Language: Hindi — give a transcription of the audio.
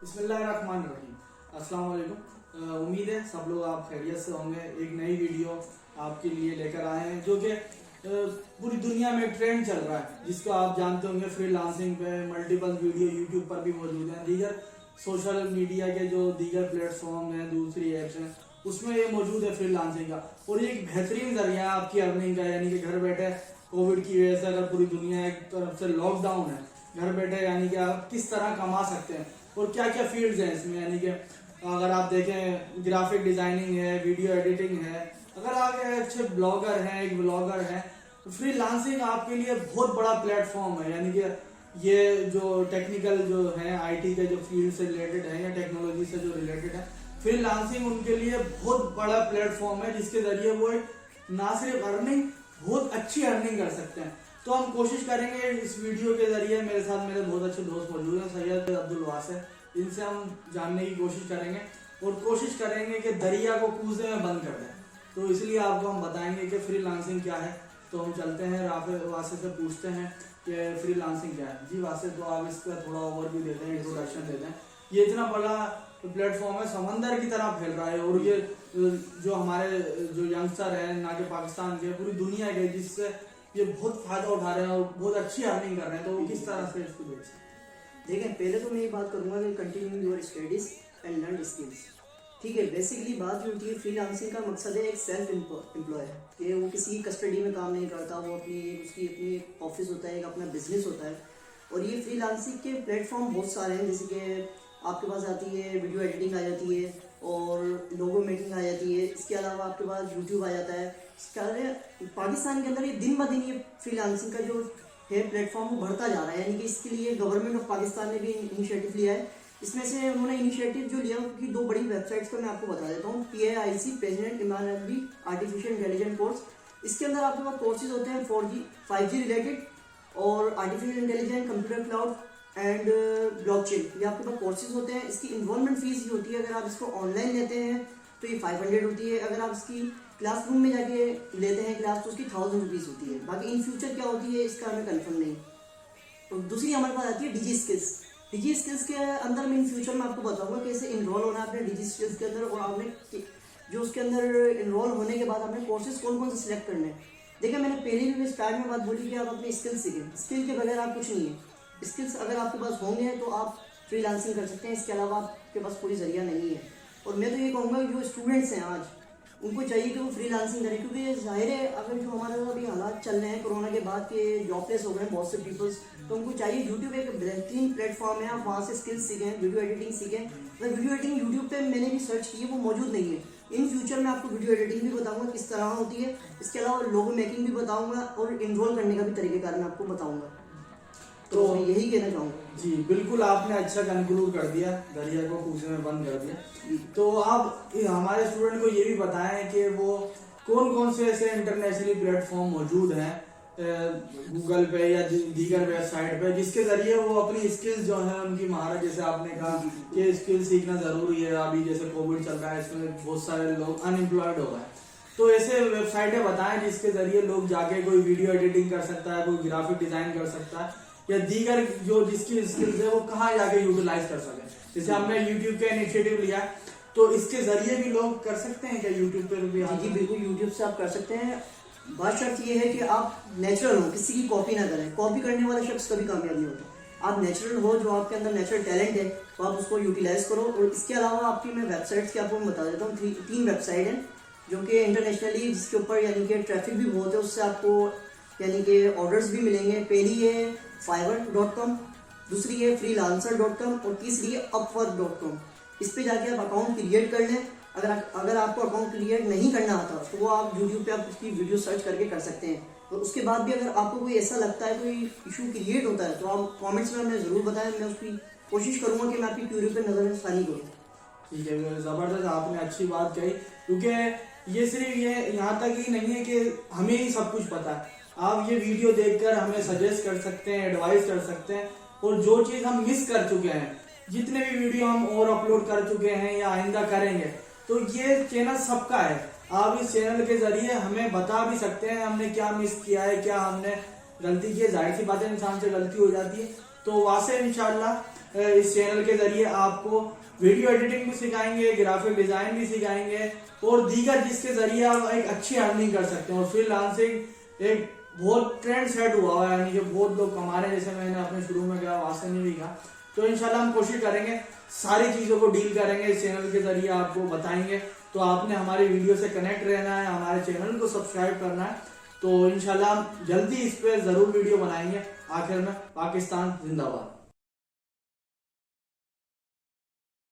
बिस्मिल्लाहिर्रहमानिर्रहीम। अस्सलाम वालेकुम। उम्मीद है सब लोग आप खैरियत से होंगे। एक नई वीडियो आपके लिए लेकर आए हैं जो कि पूरी दुनिया में ट्रेंड चल रहा है, जिसको आप जानते होंगे। फ्रीलांसिंग पे मल्टीपल वीडियो यूट्यूब पर भी मौजूद हैं, दीगर सोशल मीडिया के जो दीगर प्लेटफॉर्म हैं, दूसरी ऐप्स हैं, उसमें ये मौजूद है फ्रीलांसिंग का। और ये एक बेहतरीन जरिया है आपकी अर्निंग का, यानी कि घर बैठे कोविड की वजह से अगर पूरी दुनिया एक तरफ से लॉकडाउन है, घर बैठे यानी कि आप किस तरह कमा सकते हैं और क्या क्या फील्ड्स हैं इसमें। यानी कि अगर आप देखें ग्राफिक डिजाइनिंग है, वीडियो एडिटिंग है, अगर आप अच्छे ब्लॉगर हैं, एक ब्लॉगर हैं, तो फ्रीलांसिंग आपके लिए बहुत बड़ा प्लेटफॉर्म है। यानी कि ये जो टेक्निकल जो है, आईटी के जो फील्ड से रिलेटेड है या टेक्नोलॉजी से जो रिलेटेड है, फ्रीलांसिंग उनके लिए बहुत बड़ा प्लेटफॉर्म है, जिसके जरिए वो ना सिर्फ अर्निंग, बहुत अच्छी अर्निंग कर सकते हैं। तो हम कोशिश करेंगे इस वीडियो के जरिए, मेरे साथ मेरे बहुत अच्छे दोस्त मौजूद हैं, सैयद अब्दुल वासिर, इनसे हम जानने की कोशिश करेंगे और कोशिश करेंगे कि दरिया को कूजे में बंद कर दें। तो इसलिए आपको हम बताएंगे कि फ्रीलांसिंग क्या है। तो हम चलते हैं वासिर से पूछते हैं कि फ्रीलांसिंग क्या है। जी वासिर, तो आप इस पर थोड़ा ओवरव्यू देते हैं, इंट्रोडक्शन देते हैं। ये इतना बड़ा प्लेटफॉर्म है, समंदर की तरह फैल रहा है, और ये जो हमारे जो यंगस्टर है, ना कि पाकिस्तान के, पूरी दुनिया के, जिससे ये बहुत फायदा उठा रहे हैं और बहुत अच्छी अर्निंग कर रहे हैं। तो वो किस तरह से इसको बेच सकते हैं? देखें, पहले तो मैं ये बात करूंगा कि continue your studies and learn skills. ठीक है, बेसिकली बात जो होती है फ्रीलांसिंग का मकसद है एक सेल्फ एम्प्लॉय है, कि वो किसी की कस्टडी में काम नहीं करता, वो उसकी अपनी ऑफिस होता है, एक अपना बिजनेस होता है। और ये फ्रीलांसिंग के प्लेटफॉर्म बहुत सारे हैं, जैसे कि आपके पास आती है वीडियो एडिटिंग आ जाती है और लोगो मेकिंग आ जाती है। इसके अलावा आपके पास यूट्यूब आ जाता है। पाकिस्तान के अंदर ये दिन ब दिन ये फ्रीलांसिंग का जो है प्लेटफॉर्म वो बढ़ता जा रहा है, यानी कि इसके लिए गवर्नमेंट ऑफ पाकिस्तान ने भी इनिशिएटिव लिया है। इसमें से उन्होंने इनिशिएटिव जो लिया उनकी दो बड़ी वेबसाइट्स का मैं आपको बता देता हूँ। PAIC, president Imran Ali artificial intelligence course. इसके अंदर आपके पास कोर्सेज होते हैं 4G 5G रिलेटेड और artificial intelligence, computer cloud and blockchain, ये आपके पास कोर्सेज होते हैं। इसकी इन्वॉल्वमेंट फीस ये होती है, अगर आप इसको ऑनलाइन लेते हैं तो ये 500 होती है, अगर आप इसकी क्लासरूम में जाके लेते हैं क्लास तो उसकी 1000 रुपीज़ होती है। बाकी इन फ्यूचर क्या होती है इसका हमें कंफर्म नहीं। और दूसरी हमारे पास आती है डिजी स्किल्स। डिजी स्किल्स के अंदर मैं इन फ्यूचर में आपको बताऊंगा कैसे इनरोल होना है अपने डिजी स्किल्स के अंदर, और आपने जो उसके अंदर इनरोल होने के बाद आपने कोर्सेज कौन कौन से सिलेक्ट करने हैं। देखिए, मैंने पहले भी स्टार्ट में बात बोली कि आप अपनी स्किल्स सीखें। स्किल के बगैर आप कुछ नहीं है। स्किल्स अगर आपके पास होंगे तो आप फ्रीलांसिंग कर सकते हैं, इसके अलावा आपके पास कोई जरिया नहीं है। और मैं तो ये कहूँगा जो स्टूडेंट्स हैं आज, उनको चाहिए कि वो फ्रीलांसिंग करें, क्योंकि जाहिर है अगर जो हमारे अभी हालात चल रहे हैं कोरोना के बाद के जॉबलेस हो गए बहुत से पीपल्स, तो उनको चाहिए यूट्यूब एक बेहतरीन प्लेटफॉर्म है, आप वहाँ से स्किल्स सीखें, वीडियो एडिटिंग सीखें। तो वीडियो एडिटिंग यूट्यूब पे मैंने भी सर्च की है, वो मौजूद नहीं है। इन फ्यूचर में आपको वीडियो एडिटिंग भी बताऊंगा किस तरह होती है, इसके अलावा लोगो मेकिंग भी बताऊंगा और इनरोल करने का भी तरीकेकार मैं आपको बताऊंगा। तो यही कहना चाहूँगा। जी बिल्कुल, आपने अच्छा कंक्लूड कर दिया, दरिया को कूजे में बंद कर दिया। तो आप हमारे स्टूडेंट को ये भी बताएं कि वो कौन कौन से ऐसे इंटरनेशनली प्लेटफॉर्म मौजूद हैं गूगल पे या दीगर वेबसाइट पे, जिसके जरिए वो अपनी स्किल्स जो है, उनकी महारत, जैसे आपने कहा कि स्किल सीखना जरूरी है। अभी जैसे कोविड चल रहा है, इसमें बहुत सारे लोग अनएम्प्लॉयड हो गए, तो ऐसे वेबसाइटें बताएं जिसके जरिए लोग जाके कोई वीडियो एडिटिंग कर सकता है, कोई ग्राफिक डिजाइन कर सकता है, या दीगर जो जिसकी स्किल्स है वो कहाँ जाके यूटिलाइज कर सके। जैसे हमने यूट्यूब का इनिशिएटिव लिया, तो इसके जरिए भी लोग कर सकते हैं क्या यूट्यूब पे भी? जी बिल्कुल, यूट्यूब से आप कर सकते हैं। बात शर्त ये है कि आप नेचुरल हो, किसी की कॉपी ना करें। कॉपी करने वाला शख्स कभी कामयाब नहीं होता। आप नेचुरल हो, जो आपके अंदर नेचुरल टैलेंट है तो आप उसको यूटिलाइज करो। और इसके अलावा आपकी मैं वेबसाइट्स की आपको बता देता हूँ। 3 वेबसाइट हैं जो कि इंटरनेशनली, जिसके ऊपर यानी कि ट्रैफिक भी बहुत है, उससे आपको यानी कि ऑर्डर्स भी मिलेंगे। पहली है fiverr.com, दूसरी है freelancer.com और तीसरी है upwork.com। इस पे जाके आप अकाउंट क्रिएट कर लें। अगर आपको अकाउंट क्रिएट नहीं करना आता तो वो आप यूट्यूब पे आप उसकी वीडियो सर्च करके कर सकते हैं। और उसके बाद भी अगर आपको कोई ऐसा लगता है, कोई इशू क्रिएट होता है, तो आप कमेंट्स में हमें ज़रूर बताएं। मैं उसकी कोशिश करूँगा कि मैं आपकी क्यूरी पर नज़रसानी करूँ। ठीक है, ज़बरदस्त, आपने अच्छी बात कही, क्योंकि ये सिर्फ ये यहाँ तक ही नहीं है कि हमें ही सब कुछ पता है। आप ये वीडियो देखकर हमें सजेस्ट कर सकते हैं, एडवाइस कर सकते हैं, और जो चीज़ हम मिस कर चुके हैं, जितने भी वीडियो हम और अपलोड कर चुके हैं या आइंदा करेंगे, तो ये चैनल सबका है। आप इस चैनल के जरिए हमें बता भी सकते हैं हमने क्या मिस किया है, क्या हमने गलती की है। जाहिर सी बात है, इंसान से गलती हो जाती है। तो वासे इंशाल्लाह इस चैनल के जरिए आपको वीडियो एडिटिंग भी सिखाएंगे, ग्राफिक डिजाइन भी सिखाएंगे और दीगर जिसके जरिए आप एक अच्छी अर्निंग कर सकते हैं। और फ्रीलांसिंग एक बहुत ट्रेंड सेट हुआ है, यानी कि बहुत लोग कमा रहे हैं, जैसे मैंने अपने शुरू में कहा, वास्तव में भी कहा। तो इंशाल्लाह हम कोशिश करेंगे, सारी चीज़ों को डील करेंगे, इस चैनल के जरिए आपको बताएंगे। तो आपने हमारी वीडियो से कनेक्ट रहना है, हमारे चैनल को सब्सक्राइब करना है। तो इंशाल्लाह हम जल्दी इस पर ज़रूर वीडियो बनाएंगे। आखिर में पाकिस्तान जिंदाबाद।